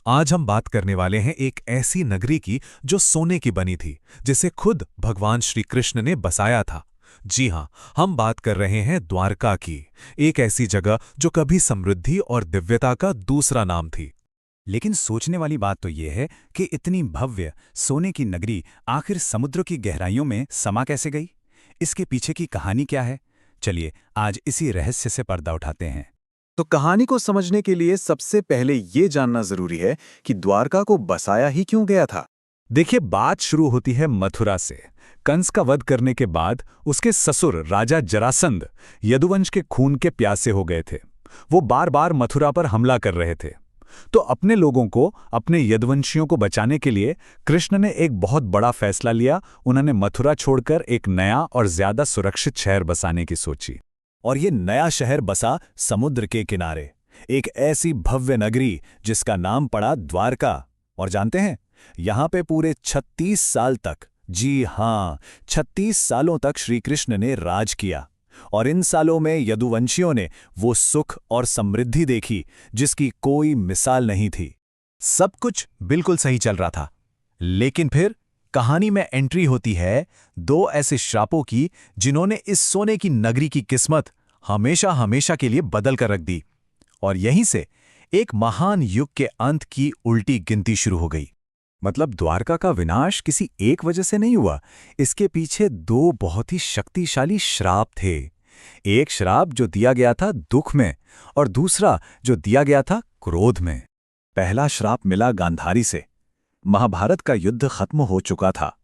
आज हम बात करने वाले हैं एक ऐसी नगरी की जो सोने की बनी थी, जिसे खुद भगवान श्री कृष्ण ने बसाया था। जी हां, हम बात कर रहे हैं द्वारका की, एक ऐसी जगह जो कभी समृद्धि और दिव्यता का दूसरा नाम थी। लेकिन सोचने वाली बात तो यह है कि इतनी भव्य सोने की नगरी आखिर समुद्र की गहराइयों में समा कैसे गई। इसके पीछे की कहानी क्या है? चलिए आज इसी रहस्य से पर्दा उठाते हैं। तो कहानी को समझने के लिए सबसे पहले ये जानना जरूरी है कि द्वारका को बसाया ही क्यों गया था। देखिए, बात शुरू होती है मथुरा से। कंस का वध करने के बाद उसके ससुर राजा जरासंध यदुवंश के खून के प्यासे हो गए थे। वो बार बार मथुरा पर हमला कर रहे थे। तो अपने लोगों को, अपने यदुवंशियों को बचाने के लिए कृष्ण ने एक बहुत बड़ा फैसला लिया। उन्होंने मथुरा छोड़कर एक नया और ज्यादा सुरक्षित शहर बसाने की सोची। और ये नया शहर बसा समुद्र के किनारे, एक ऐसी भव्य नगरी जिसका नाम पड़ा द्वारका। और जानते हैं, यहां पे पूरे 36 साल तक, जी हां, 36 सालों तक श्री कृष्ण ने राज किया। और इन सालों में यदुवंशियों ने वो सुख और समृद्धि देखी जिसकी कोई मिसाल नहीं थी। सब कुछ बिल्कुल सही चल रहा था। लेकिन फिर कहानी में एंट्री होती है दो ऐसे श्रापों की जिन्होंने इस सोने की नगरी की किस्मत हमेशा हमेशा के लिए बदल कर रख दी। और यहीं से एक महान युग के अंत की उल्टी गिनती शुरू हो गई। मतलब द्वारका का विनाश किसी एक वजह से नहीं हुआ। इसके पीछे दो बहुत ही शक्तिशाली श्राप थे। एक श्राप जो दिया गया था दुख में, और दूसरा जो दिया गया था क्रोध में। पहला श्राप मिला गांधारी से। महाभारत का युद्ध खत्म हो चुका था।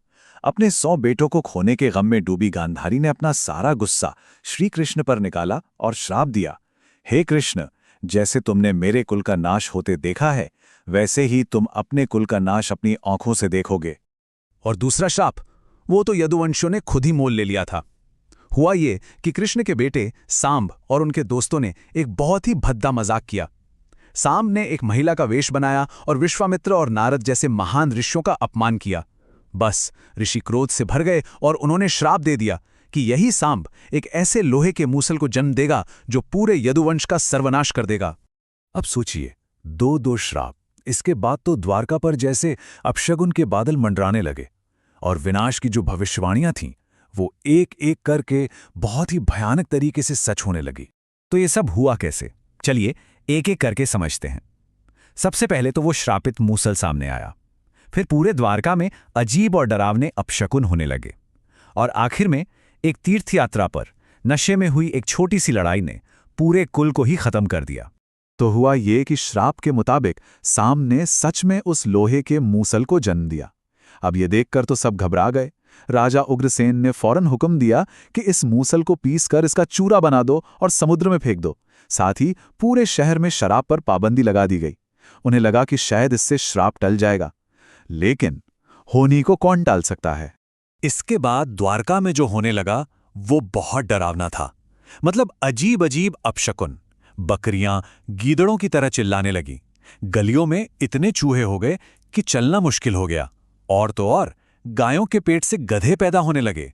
अपने 100 बेटों को खोने के गम में डूबी गांधारी ने अपना सारा गुस्सा श्री कृष्ण पर निकाला और श्राप दिया, हे कृष्ण, जैसे तुमने मेरे कुल का नाश होते देखा है, वैसे ही तुम अपने कुल का नाश अपनी आंखों से देखोगे। और दूसरा श्राप, वो तो यदुवंशियों ने खुद ही मोल ले लिया था। हुआ ये कि कृष्ण के बेटे सांब और उनके दोस्तों ने एक बहुत ही भद्दा मजाक किया। सांब ने एक महिला का वेश बनाया और विश्वामित्र और नारद जैसे महान ऋषियों का अपमान किया। बस ऋषि क्रोध से भर गए और उन्होंने श्राप दे दिया कि यही सांब एक ऐसे लोहे के मूसल को जन्म देगा जो पूरे यदुवंश का सर्वनाश कर देगा। अब सोचिए, दो दो श्राप। इसके बाद तो द्वारका पर जैसे अपशगुन के बादल मंडराने लगे, और विनाश की जो भविष्यवाणियां थीं वो एक एक करके बहुत ही भयानक तरीके से सच होने लगी। तो ये सब हुआ कैसे? चलिए एक एक करके समझते हैं। सबसे पहले तो वो श्रापित मूसल सामने आया। फिर पूरे द्वारका में अजीब और डरावने अपशकुन होने लगे। और आखिर में एक तीर्थ यात्रा पर नशे में हुई एक छोटी सी लड़ाई ने पूरे कुल को ही खत्म कर दिया। तो हुआ ये कि श्राप के मुताबिक सांब ने सच में उस लोहे के मूसल को जन्म दिया। अब ये देखकर तो सब घबरा गए। राजा उग्रसेन ने फौरन हुक्म दिया कि इस मूसल को पीसकर इसका चूरा बना दो और समुद्र में फेंक दो। साथ ही पूरे शहर में शराब पर पाबंदी लगा दी गई। उन्हें लगा कि शायद इससे श्राप टल जाएगा। लेकिन होनी को कौन टाल सकता है। इसके बाद द्वारका में जो होने लगा वो बहुत डरावना था। मतलब अजीब अजीब अपशकुन। बकरियां गीदड़ों की तरह चिल्लाने लगी। गलियों में इतने चूहे हो गए कि चलना मुश्किल हो गया। और तो और गायों के पेट से गधे पैदा होने लगे।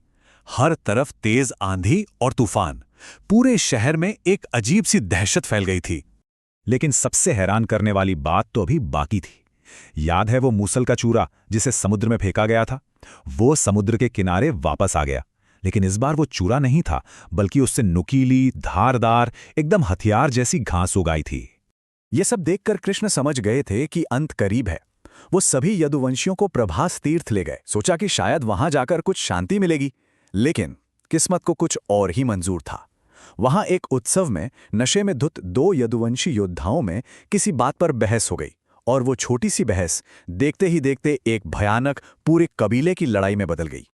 हर तरफ तेज आंधी और तूफान। पूरे शहर में एक अजीब सी दहशत फैल गई थी। लेकिन सबसे हैरान करने वाली बात तो अभी बाकी थी। याद है वो मूसल का चूरा जिसे समुद्र में फेंका गया था? वो समुद्र के किनारे वापस आ गया। लेकिन इस बार वो चूरा नहीं था, बल्कि उससे नुकीली, धारदार, एकदम हथियार जैसी घास उगाई थी। ये सब देखकर कृष्ण समझ गए थे कि अंत करीब है। वो सभी यदुवंशियों को प्रभास तीर्थ ले गए। सोचा कि शायद वहां जाकर कुछ शांति मिलेगी। लेकिन किस्मत को कुछ और ही मंजूर था। वहां एक उत्सव में नशे में धुत दो यदुवंशी योद्धाओं में किसी बात पर बहस हो गई। और वो छोटी सी बहस देखते ही देखते एक भयानक पूरे कबीले की लड़ाई में बदल गई।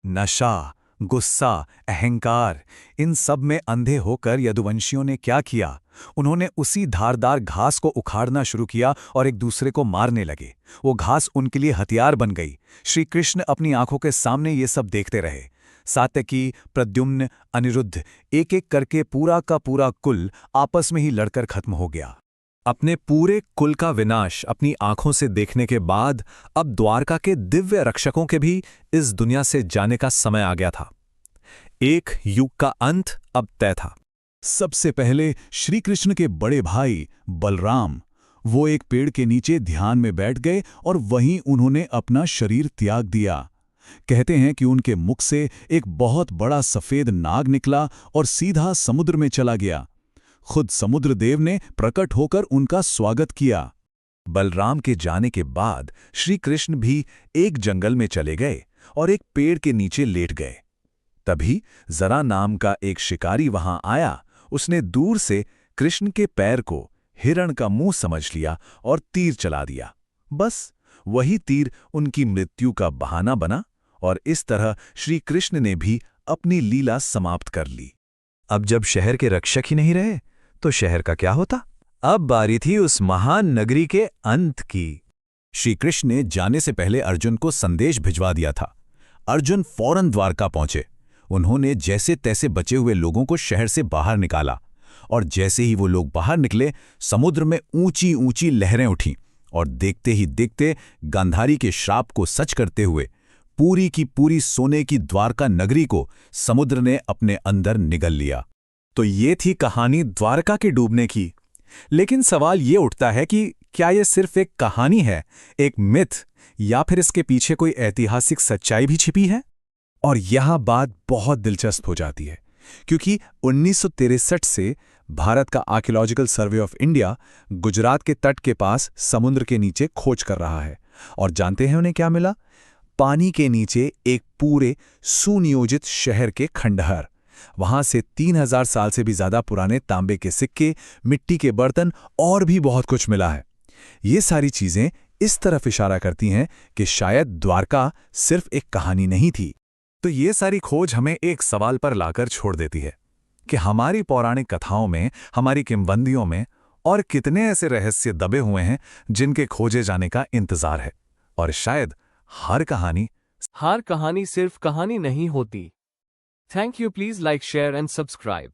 नशा, गुस्सा, अहंकार, इन सब में अंधे होकर यदुवंशियों ने क्या किया? उन्होंने उसी धारदार घास को उखाड़ना शुरू किया और एक दूसरे को मारने लगे। वो घास उनके लिए हथियार बन गई। श्री कृष्ण अपनी आंखों के सामने ये सब देखते रहे। सात्यकी, प्रद्युम्न, अनिरुद्ध, एक एक करके पूरा का पूरा कुल आपस में ही लड़कर खत्म हो गया। अपने पूरे कुल का विनाश अपनी आंखों से देखने के बाद अब द्वारका के दिव्य रक्षकों के भी इस दुनिया से जाने का समय आ गया था। एक युग का अंत अब तय था। सबसे पहले श्री कृष्ण के बड़े भाई बलराम, वो एक पेड़ के नीचे ध्यान में बैठ गए और वहीं उन्होंने अपना शरीर त्याग दिया। कहते हैं कि उनके मुख से एक बहुत बड़ा सफेद नाग निकला और सीधा समुद्र में चला गया। खुद समुद्र देव ने प्रकट होकर उनका स्वागत किया। बलराम के जाने के बाद श्री कृष्ण भी एक जंगल में चले गए और एक पेड़ के नीचे लेट गए। तभी जरा नाम का एक शिकारी वहां आया। उसने दूर से कृष्ण के पैर को हिरण का मुंह समझ लिया और तीर चला दिया। बस वही तीर उनकी मृत्यु का बहाना बना और इस तरह श्री कृष्ण ने भी अपनी लीला समाप्त कर ली। अब जब शहर के रक्षक ही नहीं रहे तो शहर का क्या होता? अब बारी थी उस महान नगरी के अंत की। श्री कृष्ण ने जाने से पहले अर्जुन को संदेश भिजवा दिया था। अर्जुन फौरन द्वारका पहुंचे। उन्होंने जैसे तैसे बचे हुए लोगों को शहर से बाहर निकाला और जैसे ही वो लोग बाहर निकले, समुद्र में ऊंची ऊंची लहरें उठीं और देखते ही देखते गांधारी के श्राप को सच करते हुए पूरी की पूरी सोने की द्वारका नगरी को समुद्र ने अपने अंदर निगल लिया। तो ये थी कहानी द्वारका के डूबने की। लेकिन सवाल ये उठता है कि क्या ये सिर्फ एक कहानी है, एक मिथ, या फिर इसके पीछे कोई ऐतिहासिक सच्चाई भी छिपी है? और यहां बात बहुत दिलचस्प हो जाती है, क्योंकि 1963 से भारत का archaeological survey of India Gujarat के तट के पास समुद्र के नीचे खोज कर रहा है। और जानते हैं उन्हें क्या मिला? पानी के नीचे एक पूरे सुनियोजित शहर के खंडहर। वहां से 3000 साल से भी ज्यादा पुराने तांबे के सिक्के, मिट्टी के बर्तन और भी बहुत कुछ मिला है। ये सारी चीजें इस तरफ इशारा करती हैं कि शायद द्वारका सिर्फ एक कहानी नहीं थी। तो ये सारी खोज हमें एक सवाल पर लाकर छोड़ देती है कि हमारी पौराणिक कथाओं में, हमारी किंवदंतियों में और कितने ऐसे रहस्य दबे हुए हैं जिनके खोजे जाने का इंतजार है। और शायद हर कहानी सिर्फ कहानी नहीं होती। Thank you. Please like, share and subscribe.